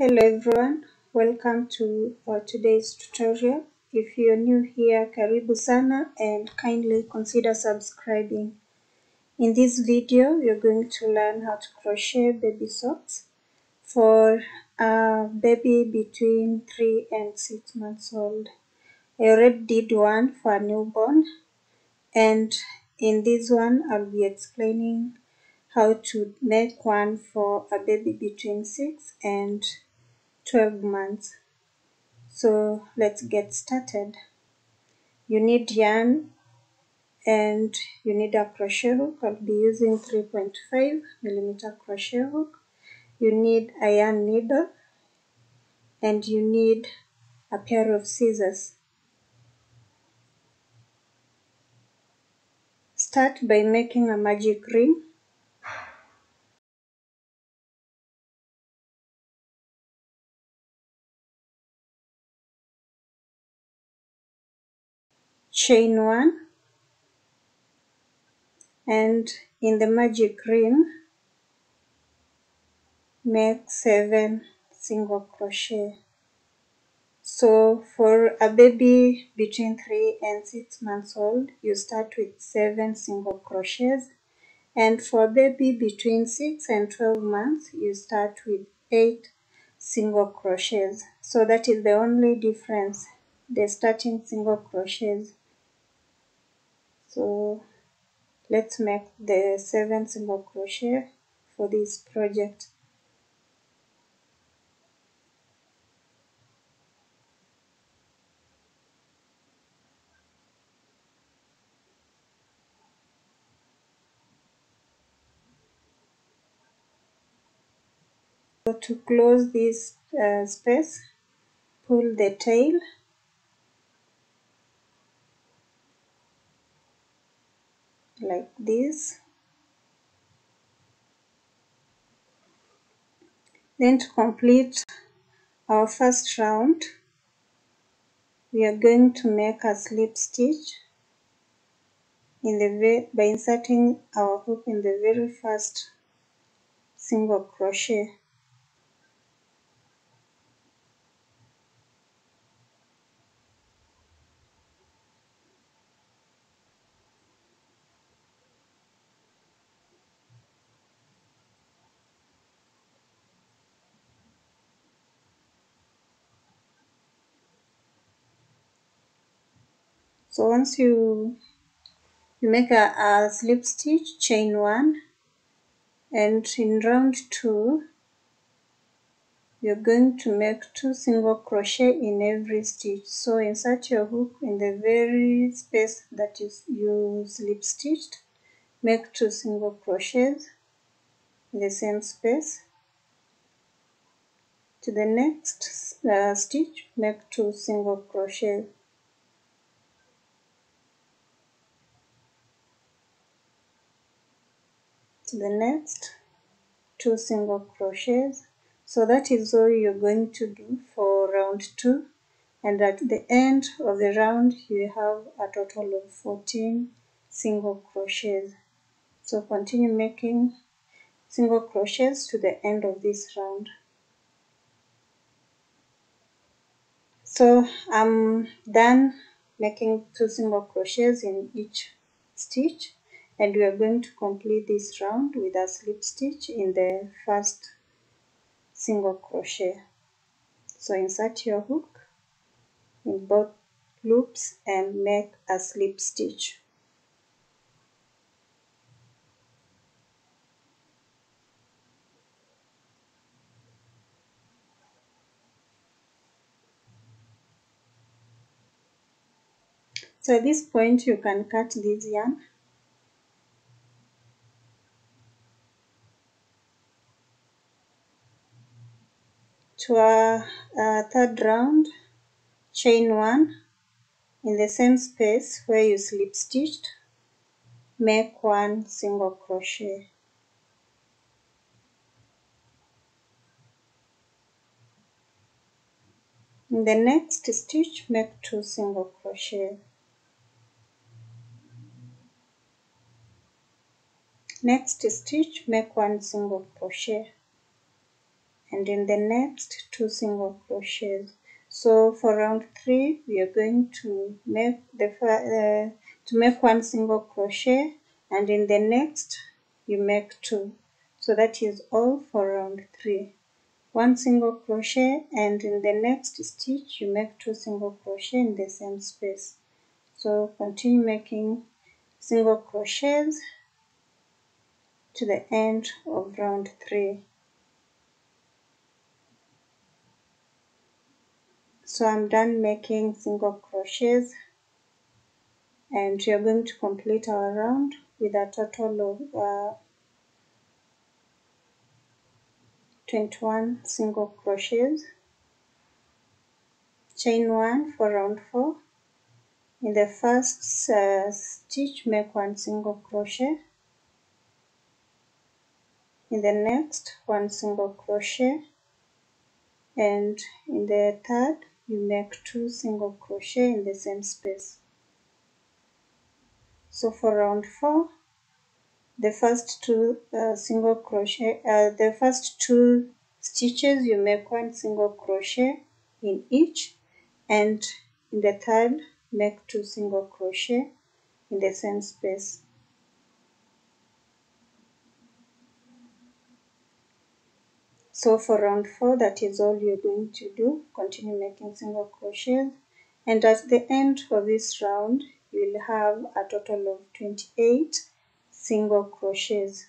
Hello everyone, welcome to today's tutorial. If you're new here, karibu sana and kindly consider subscribing. In this video, you're going to learn how to crochet baby socks for a baby between 3 and 6 months old. I already did one for a newborn, and in this one, I'll be explaining how to make one for a baby between 6 and 12 months. So let's get started. You need yarn and you need a crochet hook. I'll be using 3.5mm crochet hook. You need a yarn needle and you need a pair of scissors. Start by making a magic ring. Chain 1 and in the magic ring make 7 single crochet. So for a baby between 3 and 6 months old, you start with 7 single crochets, and for a baby between 6 and 12 months, you start with 8 single crochets. So that is the only difference, the starting single crochets. So let's make the 7 single crochet for this project. So to close this space, pull the tail like this. Then to complete our first round, we are going to make a slip stitch by inserting our hook in the very first single crochet. So once you make a slip stitch, chain 1, and in round 2 you're going to make 2 single crochet in every stitch. So insert your hook in the very space that you slip stitched, make 2 single crochets in the same space. To the next stitch, make 2 single crochets. To the next, 2 single crochets. So that is all you're going to do for round 2, and at the end of the round you have a total of 14 single crochets. So continue making single crochets to the end of this round. So I'm done making 2 single crochets in each stitch, and we are going to complete this round with a slip stitch in the first single crochet. So insert your hook in both loops and make a slip stitch. So at this point you can cut this yarn. To a third round, chain 1 in the same space where you slip stitched, make 1 single crochet. In the next stitch, make 2 single crochet. Next stitch, make 1 single crochet. and in the next 2 single crochets. So for round 3 we are going to make make 1 single crochet, and in the next you make 2. So that is all for round 3. 1 single crochet, and in the next stitch you make 2 single crochet in the same space. So continue making single crochets to the end of round 3. So I'm done making single crochets, and we are going to complete our round with a total of 21 single crochets. Chain 1 for round 4. In the first stitch make 1 single crochet. In the next 1 single crochet, and in the third you make 2 single crochet in the same space. So for round 4, the first 2 single crochet, the first 2 stitches you make 1 single crochet in each, and in the third make 2 single crochet in the same space. So for round 4, that is all you're going to do. Continue making single crochets, and at the end of this round you will have a total of 28 single crochets.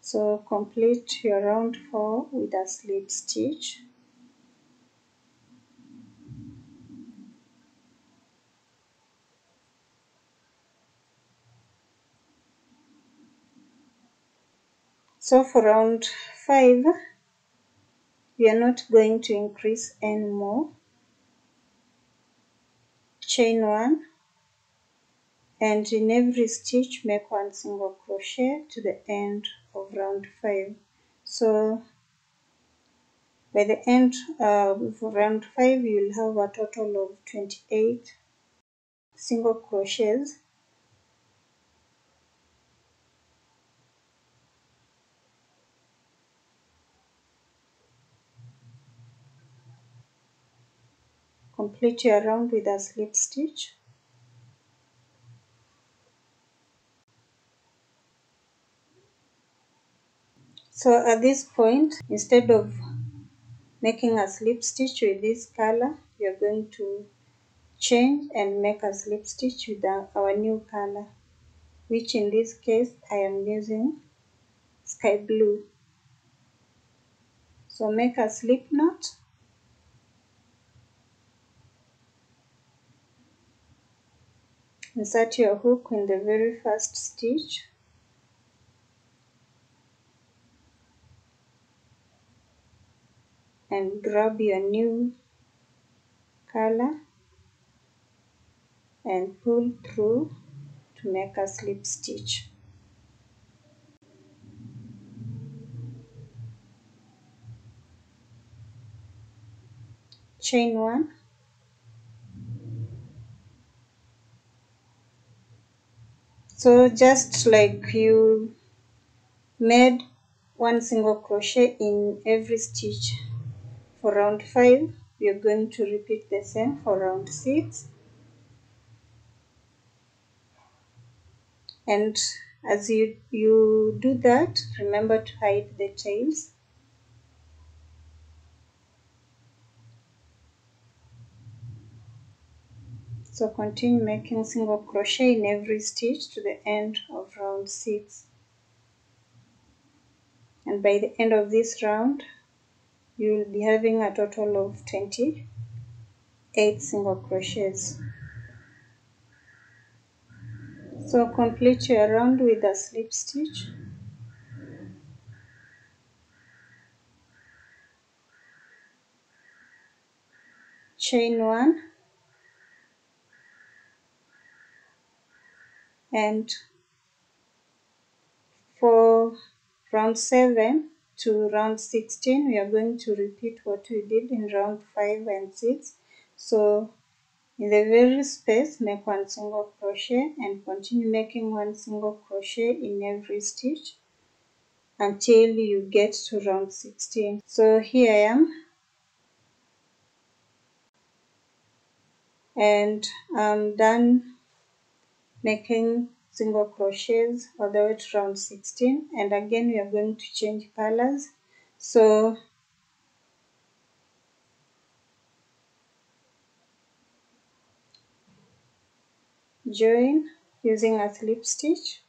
So complete your round 4 with a slip stitch. So for round 5 we are not going to increase anymore. Chain 1, and in every stitch make 1 single crochet to the end of round 5. So by the end of round 5 you will have a total of 28 single crochets. Complete your round with a slip stitch. So at this point, instead of making a slip stitch with this color, we are going to change and make a slip stitch with our new color, which in this case I am using sky blue. So make a slip knot, insert your hook in the very first stitch, and grab your new color and pull through to make a slip stitch. Chain 1, so just like you made 1 single crochet in every stitch for round 5, we are going to repeat the same for round 6. And as you do that, remember to hide the tails. So continue making single crochet in every stitch to the end of round 6. And by the end of this round, you will be having a total of 28 single crochets. So complete your round with a slip stitch. Chain 1, and for round 7 to round 16 we are going to repeat what we did in round 5 and 6. So in the very space make 1 single crochet and continue making 1 single crochet in every stitch. until you get to round 16. So here I am, and I'm done making single crochets all the way to round 16, and again we are going to change colors. So join using a slip stitch,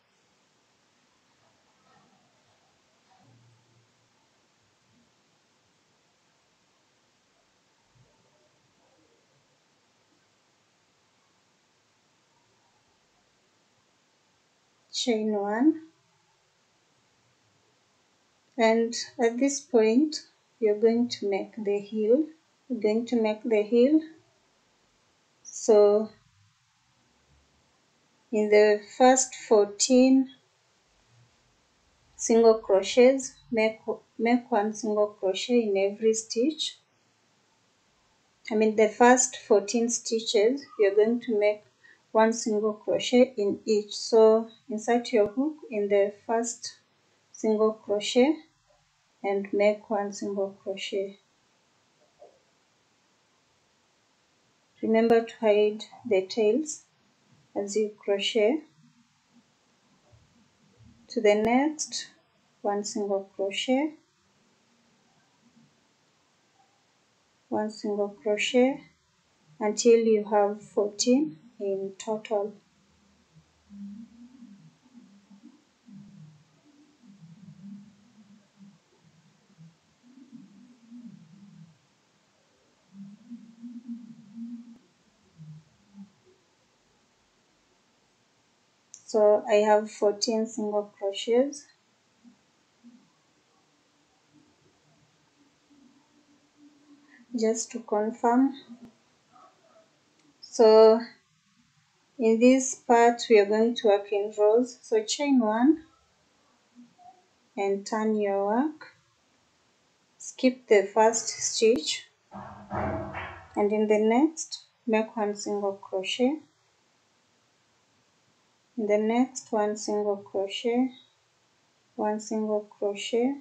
chain 1, and at this point you're going to make the heel. You're going to make the heel. So in the first 14 single crochets, make one single crochet in every stitch. The first 14 stitches, you're going to make one single crochet in each. So insert your hook in the first single crochet and make one single crochet. Remember to hide the tails as you crochet. To the next, one single crochet, one single crochet until you have 14 in total. So I have 14 single crochets. Just to confirm. So in this part we are going to work in rows. So chain 1 and turn your work. Skip the first stitch, and in the next make one single crochet. In the next, one single crochet, one single crochet,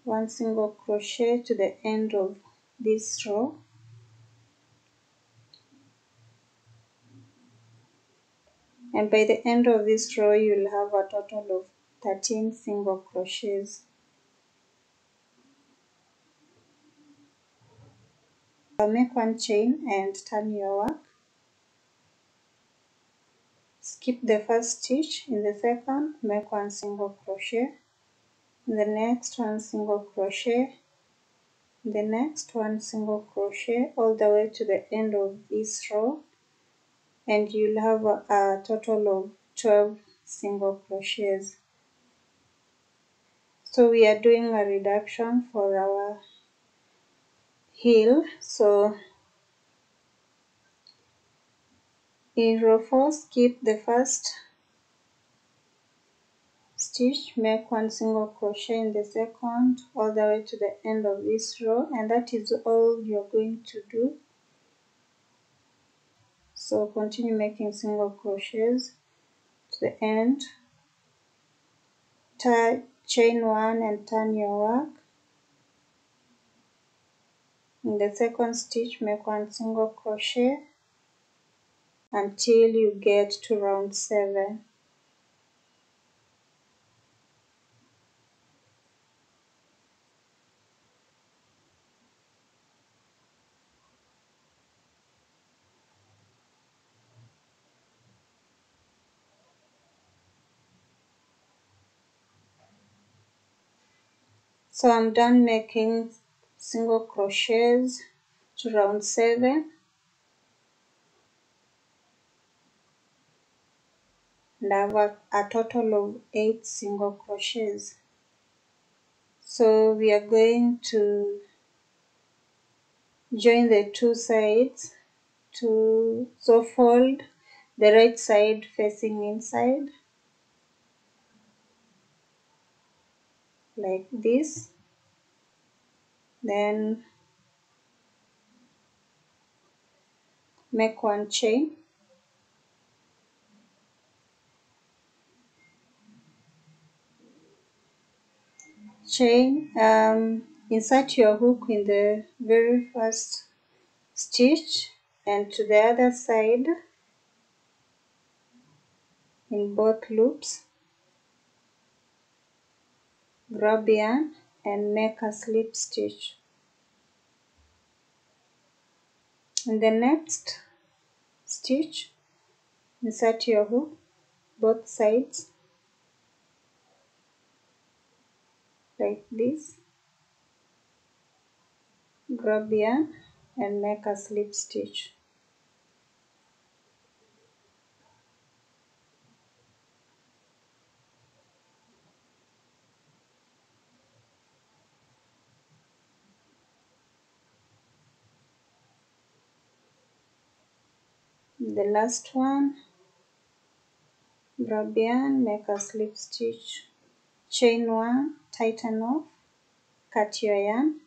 one single crochet to the end of this row. And by the end of this row, you'll have a total of 13 single crochets. I'll make one chain and turn your work. Skip the first stitch. In the second, make one single crochet. In the next, one single crochet. In the next, one single crochet all the way to the end of this row, and you'll have a total of 12 single crochets. So we are doing a reduction for our heel. So in row 4, skip the first stitch, make one single crochet in the second all the way to the end of this row, and that is all you're going to do. So continue making single crochets to the end. Chain 1 and turn your work. In the second stitch, make one single crochet until you get to round 7. So I'm done making single crochets to round 7, and I have a total of 8 single crochets. So we are going to join the two sides so fold the right side facing inside like this, then make one chain, chain, insert your hook in the very first stitch and to the other side in both loops, grab yarn and make a slip stitch. In the next stitch, insert your hook both sides like this, grab yarn and make a slip stitch. The last one, grab yarn, make a slip stitch, chain one, tighten off, cut your yarn,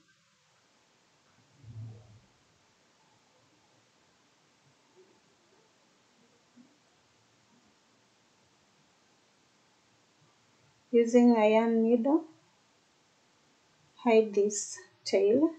using a yarn needle, hide this tail,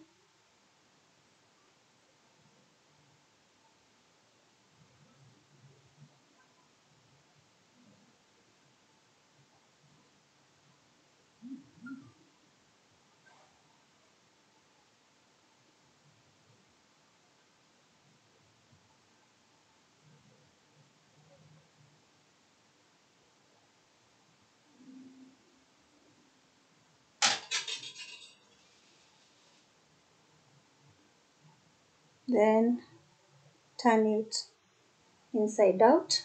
then turn it inside out,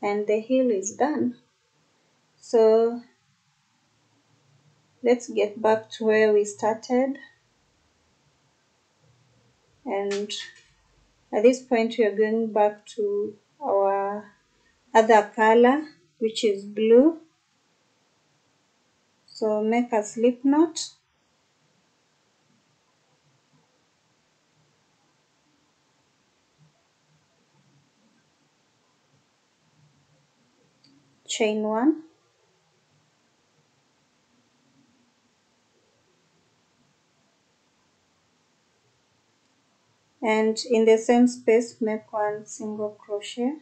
and the heel is done. So let's get back to where we started, and at this point we are going back to our other color, which is blue. So make a slip knot, chain one, and in the same space make one single crochet.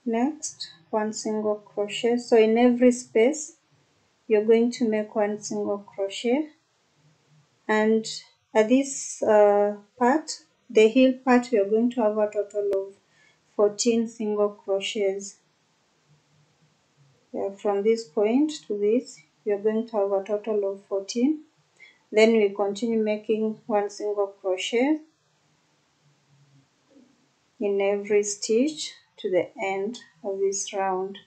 Next, one single crochet. So in every space you're going to make one single crochet, and at this part, the heel part, we are going to have a total of 14 single crochets. From this point to this, we are going to have a total of 14. Then we continue making one single crochet in every stitch to the end of this round.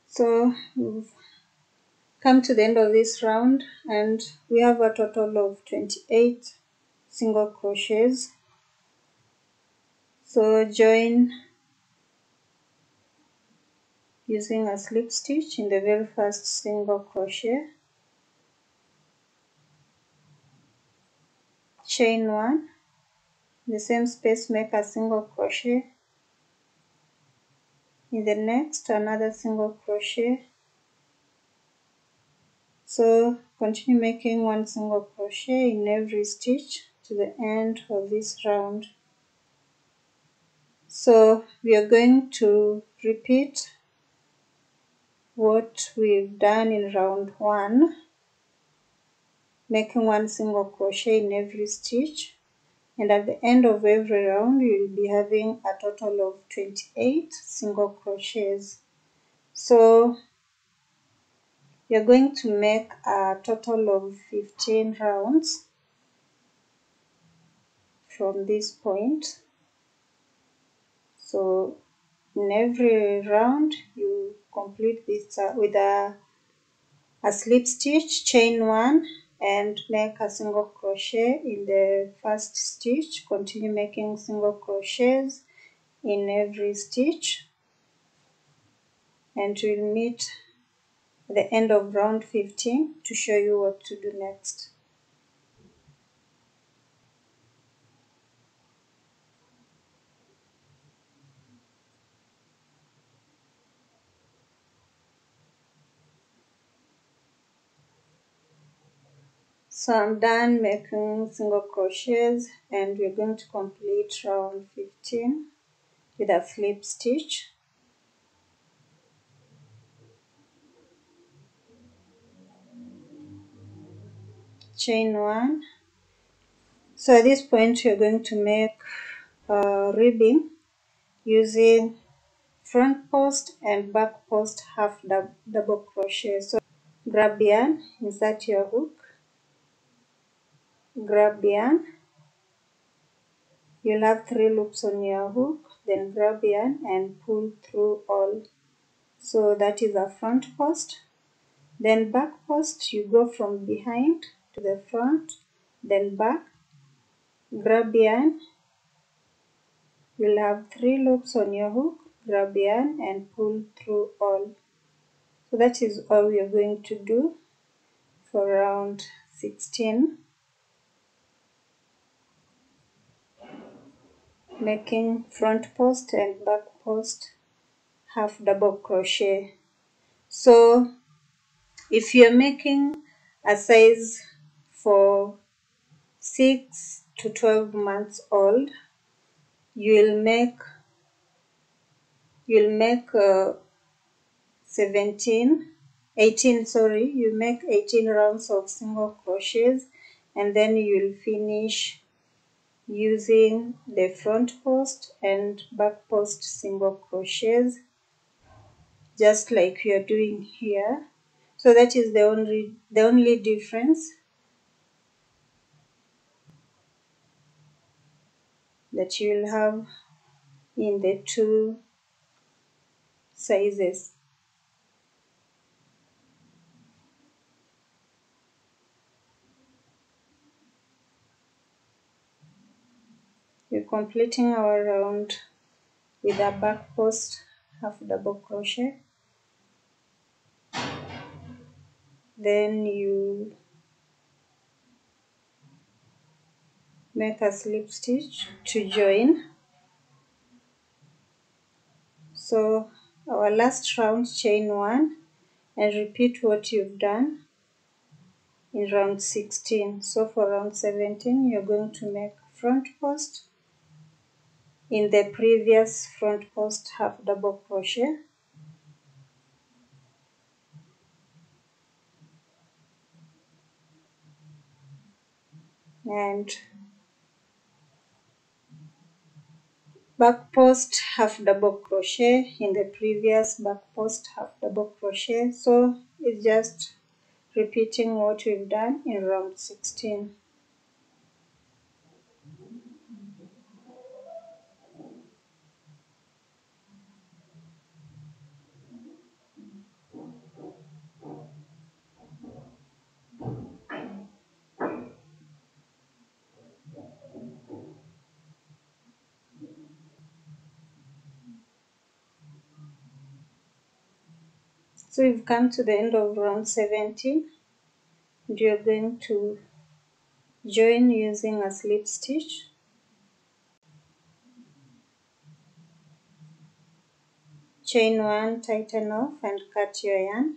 So we've come to the end of this round, and we have a total of 28 single crochets. So join using a slip stitch in the very first single crochet, chain one, in the same space make a single crochet, in the next another single crochet. So continue making one single crochet in every stitch to the end of this round. So we are going to repeat what we've done in round one, making one single crochet in every stitch, and at the end of every round you will be having a total of 28 single crochets. So you're going to make a total of 15 rounds from this point. So in every round you complete this with a slip stitch, chain one, and make a single crochet in the first stitch. Continue making single crochets in every stitch, and we'll meet at the end of round 15 to show you what to do next. So I'm done making single crochets, and we're going to complete round 15 with a slip stitch. Chain 1. So at this point we're going to make ribbing using front post and back post half double crochet. So grab yarn, insert your hook, grab yarn. You'll have 3 loops on your hook, then grab yarn and pull through all. So that is a front post. Then back post, you go from behind to the front, then back, grab yarn. You'll have 3 loops on your hook, grab yarn and pull through all. So that is all we are going to do for round 16, making front post and back post half double crochet. So if you're making a size for 6 to 12 months old, you'll make 18 rounds of single crochets, and then you'll finish using the front post and back post single crochets, just like we are doing here. So that is the only difference that you'll have in the 2 sizes. We're completing our round with a back post half double crochet. Then you make a slip stitch to join. So our last round, chain 1, and repeat what you've done in round 16. So for round 17, you're going to make front post in the previous front post half double crochet, and back post half double crochet in the previous back post half double crochet. So it's just repeating what we've done in round 16. So we've come to the end of round 17, and you're going to join using a slip stitch. Chain 1, tighten off and cut your yarn.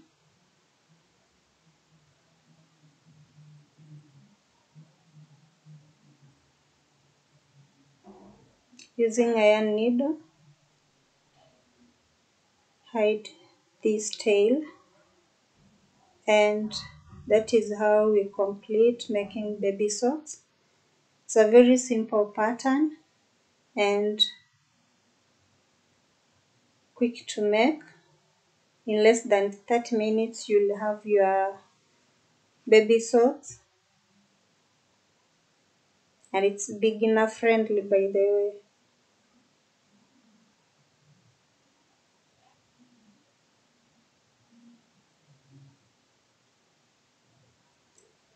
Using a yarn needle, hide this tail, and that is how we complete making baby socks. It's a very simple pattern and quick to make. In less than 30 minutes you'll have your baby socks, and it's beginner friendly, by the way.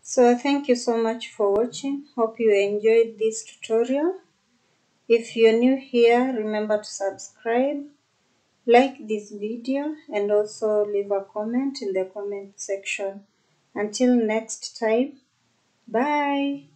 So thank you so much for watching. Hope you enjoyed this tutorial. If you're new here, remember to subscribe, like this video and also leave a comment in the comment section. Until next time, bye.